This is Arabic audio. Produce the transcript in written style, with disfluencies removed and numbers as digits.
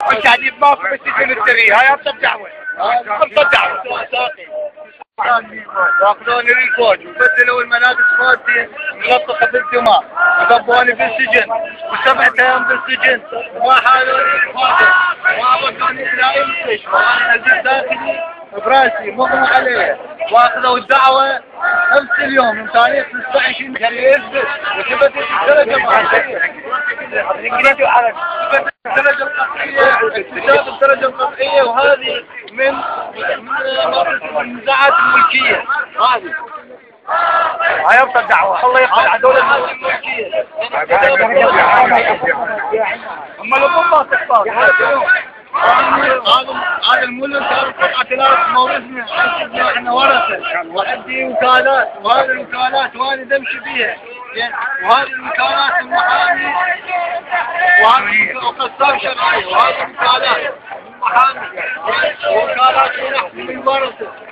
والتعذيب ماكو بالسجن السري. هاي ابسط دعوه، ابسط دعوه. ياخذوني للفوج وبدلوا الملابس مالتي ملطخه بالدماء وذبوني بالسجن و7 ايام بالسجن وما حالوني الفوج وما ودوني الى اي مستشفى. وانا نزلت داخلي براسي مغمى عليه واخذوا الدعوه نفس اليوم من تاريخ 26 كان يثبت وثبتت الدرجه القطعيه. ثبتت الدرجه القطعيه، اكتشاف الدرجه القطعيه، وهذه من النزاعات الملكيه. هذه هاي ابسط دعوه. الله يقطع عدول الملكيه. اما الامم ما تختار. هذا الملك كان قطعة الارض مورثنا، احنا ورثه وعندي وكالات، وهذه الوكالات وانا دمشي بيها، وهذه الوكالات المحامي وهذه قصار شرعي، وهذه الوكالات المحامي ووكالات من ورثه.